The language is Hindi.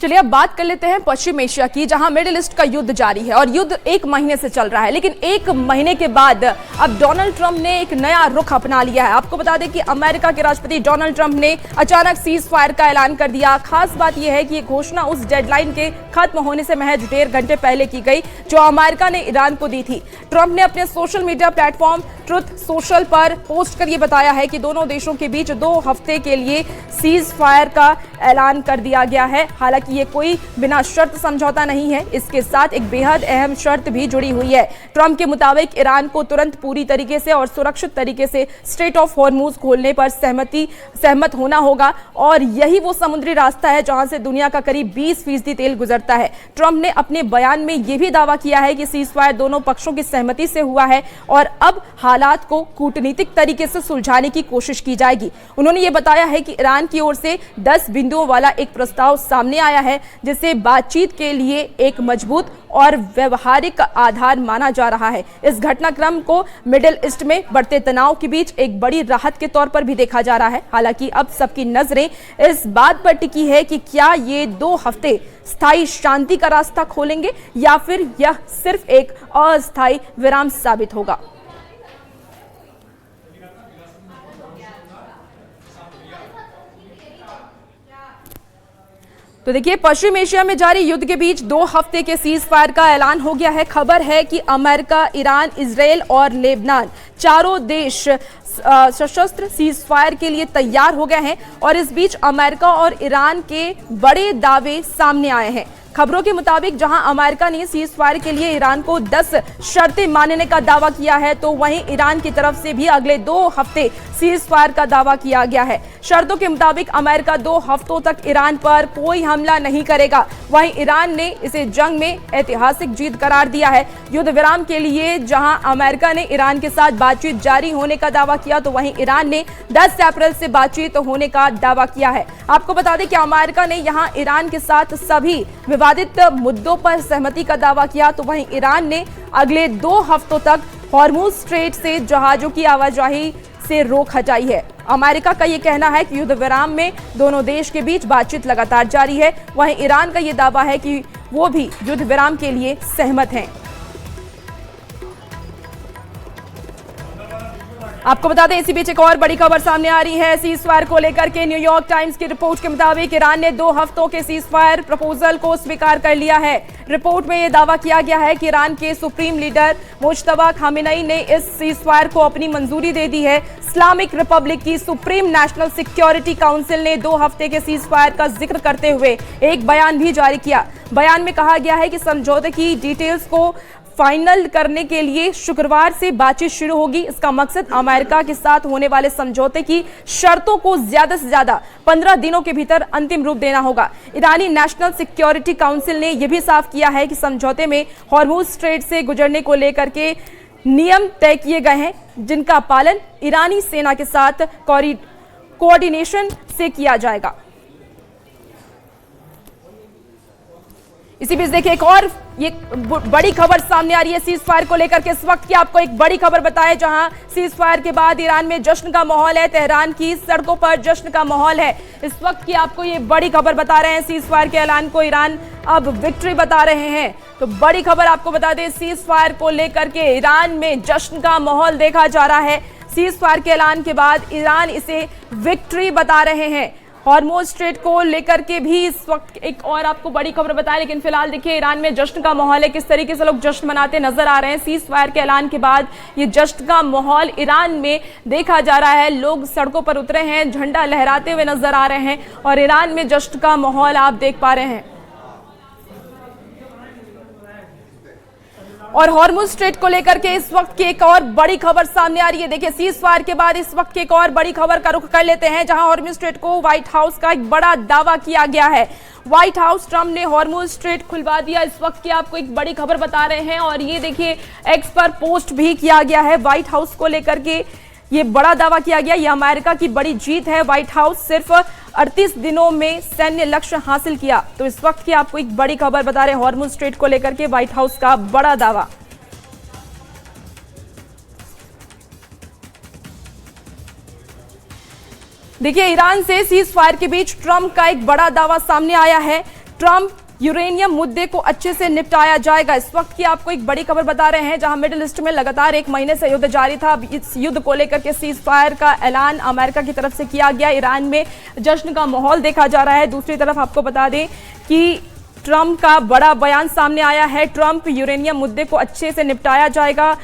चलिए अब बात कर लेते हैं पश्चिम एशिया की, जहां मिडिल ईस्ट का युद्ध जारी है और युद्ध एक महीने से चल रहा है। लेकिन एक महीने के बाद अब डोनाल्ड ट्रंप ने एक नया रुख अपना लिया है। आपको बता दें कि अमेरिका के राष्ट्रपति डोनाल्ड ट्रंप ने अचानक सीज फायर का ऐलान कर दिया। खास बात यह है कि ये घोषणा उस डेडलाइन के खत्म होने से महज 1.5 घंटे पहले की गई जो अमेरिका ने ईरान को दी थी। ट्रंप ने अपने social media platform truth social पर पोस्ट कर ये बताया है कि दोनों देशों के बीच 2 हफ्ते के लिए सीज फायर का ऐलान कर दिया गया है। हालांकि ये कोई बिना शर्त समझौता नहीं है, इसके साथ एक बेहद अहम शर्त भी जुड़ी हुई है। ट्रंप के मुताबिक ईरान को तुरंत पूरी तरीके से और सुरक्षित तरीके से स्ट्रेट ऑफ हॉर्मुज खोलने पर सहमत होना होगा और यही वो समुद्री रास्ता है जहां से दुनिया का करीब 20% तेल गुजरता है। ट्रंप ने अपने बयान में यह भी दावा किया है कि सीज फायर दोनों पक्षों की सहमति से हुआ है और अब हालात को कूटनीतिक तरीके से सुलझाने की कोशिश की जाएगी। उन्होंने ये बताया है कि ईरान की ओर से 10 बिंदुओं वाला एक प्रस्ताव सामने आया है जिसे बातचीत के लिए एक मजबूत और व्यवहारिक आधार माना जा रहा है। इस घटनाक्रम को मिडिल ईस्ट में बढ़ते तनाव के बीच एक बड़ी राहत के तौर पर भी देखा जा रहा है। हालांकि अब सबकी नजरें इस बात पर टिकी है कि क्या ये 2 हफ्ते स्थायी शांति का रास्ता खोलेंगे या फिर यह सिर्फ एक अस्थायी विराम साबित होगा। तो देखिए, पश्चिम एशिया में जारी युद्ध के बीच 2 हफ्ते के सीज फायर का ऐलान हो गया है। खबर है कि अमेरिका, ईरान, इजराइल और लेबनान चारों देश सशस्त्र सीज फायर के लिए तैयार हो गए हैं और इस बीच अमेरिका और ईरान के बड़े दावे सामने आए हैं। खबरों के मुताबिक जहां अमेरिका ने सीज फायर के लिए ईरान को 10 शर्तें मानने का दावा किया है, तो वहीं ईरान की तरफ से भी अगले 2 हफ्ते सीज फायर का दावा किया गया है। शर्तों के मुताबिक अमेरिका 2 हफ्तों तक ईरान पर कोई हमला नहीं करेगा। वहीं ईरान ने इसे जंग में ऐतिहासिक जीत करार दिया है। युद्ध विराम के लिए जहां अमेरिका ने ईरान के साथ बातचीत जारी होने का दावा किया, तो वहीं ईरान ने 10 अप्रैल से बातचीत होने का दावा किया है। आपको बता दें कि अमेरिका ने यहां ईरान के साथ सभी विवादित मुद्दों पर सहमति का दावा किया, तो वहीं ईरान ने अगले 2 हफ्तों तक हॉर्मुज स्ट्रेट से जहाजों की आवाजाही से रोक हटाई है। अमेरिका का यह कहना है कि युद्ध विराम में दोनों देश के बीच बातचीत लगातार जारी है। वहीं ईरान का यह दावा है कि वो भी युद्ध विराम के लिए सहमत हैं। आपको बता दें, इसी बीच एक और बड़ी खबर सामने आ रही है सीज फायर को लेकर के। न्यूयॉर्क टाइम्स की रिपोर्ट के मुताबिक ईरान ने 2 हफ्तों के सीज फायर प्रपोजल को स्वीकार कर लिया है। रिपोर्ट में यह दावा किया गया है कि ईरान के सुप्रीम लीडर मुज्तबा खामेनेई ने इस सीज फायर को अपनी मंजूरी दे दी है। इस्लामिक रिपब्लिक की सुप्रीम नेशनल सिक्योरिटी काउंसिल ने 2 हफ्ते के सीज फायर का जिक्र करते हुए एक बयान भी जारी किया। बयान में कहा गया है कि समझौते की डिटेल्स को फाइनल करने के लिए शुक्रवार से बातचीत शुरू होगी। इसका मकसद अमेरिका के साथ होने वाले समझौते की शर्तों को ज्यादा से ज्यादा 15 दिनों के भीतर अंतिम रूप देना होगा। ईरानी नेशनल सिक्योरिटी काउंसिल ने यह भी साफ किया है कि समझौते में हॉर्मुज स्ट्रेट से गुजरने को लेकर के नियम तय किए गए हैं जिनका पालन ईरानी सेना के साथ कोऑर्डिनेशन से किया जाएगा। इसी बीच देखिए, एक और ये बड़ी खबर सामने आ रही है सीज फायर को लेकर के। इस वक्त की आपको एक बड़ी खबर बताएं, जहां सीज फायर के बाद ईरान में जश्न का माहौल है। तेहरान की सड़कों पर जश्न का माहौल है। इस वक्त की आपको ये बड़ी खबर बता रहे हैं, सीज फायर के ऐलान को ईरान अब विक्ट्री बता रहे हैं। तो बड़ी खबर आपको बता दें, सीज फायर को लेकर के ईरान में जश्न का माहौल देखा जा रहा है। सीज फायर के ऐलान के बाद ईरान इसे विक्ट्री बता रहे हैं। हॉर्मुज स्ट्रेट को लेकर के भी इस वक्त एक और आपको बड़ी खबर बताएं, लेकिन फिलहाल देखिए ईरान में जश्न का माहौल है। किस तरीके से लोग जश्न मनाते नजर आ रहे हैं। सीज फायर के ऐलान के बाद ये जश्न का माहौल ईरान में देखा जा रहा है। लोग सड़कों पर उतरे हैं, झंडा लहराते हुए नजर आ रहे हैं और ईरान में जश्न का माहौल आप देख पा रहे हैं। और हॉर्मुज स्ट्रेट को लेकर के इस वक्त की एक और बड़ी खबर सामने आ रही है। देखिए, सीज फायर के बाद इस वक्त की एक और बड़ी खबर का रुख कर लेते हैं, जहां हॉर्मुज स्ट्रेट को व्हाइट हाउस का एक बड़ा दावा किया गया है। व्हाइट हाउस, ट्रंप ने हॉर्मुज स्ट्रेट खुलवा दिया। इस वक्त की आपको एक बड़ी खबर बता रहे हैं और ये देखिए एक्स पर पोस्ट भी किया गया है। व्हाइट हाउस को लेकर के ये बड़ा दावा किया गया। ये अमेरिका की बड़ी जीत है। व्हाइट हाउस सिर्फ 38 दिनों में सैन्य लक्ष्य हासिल किया। तो इस वक्त की आपको एक बड़ी खबर बता रहे हैं, हॉर्मुज स्ट्रेट को लेकर के व्हाइट हाउस का बड़ा दावा। देखिए, ईरान से सीज फायर के बीच ट्रंप का एक बड़ा दावा सामने आया है। ट्रंप यूरेनियम मुद्दे को अच्छे से निपटाया जाएगा। इस वक्त की आपको एक बड़ी खबर बता रहे हैं, जहां मिडिल ईस्ट में लगातार एक महीने से युद्ध जारी था। इस युद्ध को लेकर के सीज फायर का ऐलान अमेरिका की तरफ से किया गया। ईरान में जश्न का माहौल देखा जा रहा है। दूसरी तरफ आपको बता दें कि ट्रंप का बड़ा बयान सामने आया है। ट्रंप यूरेनियम मुद्दे को अच्छे से निपटाया जाएगा।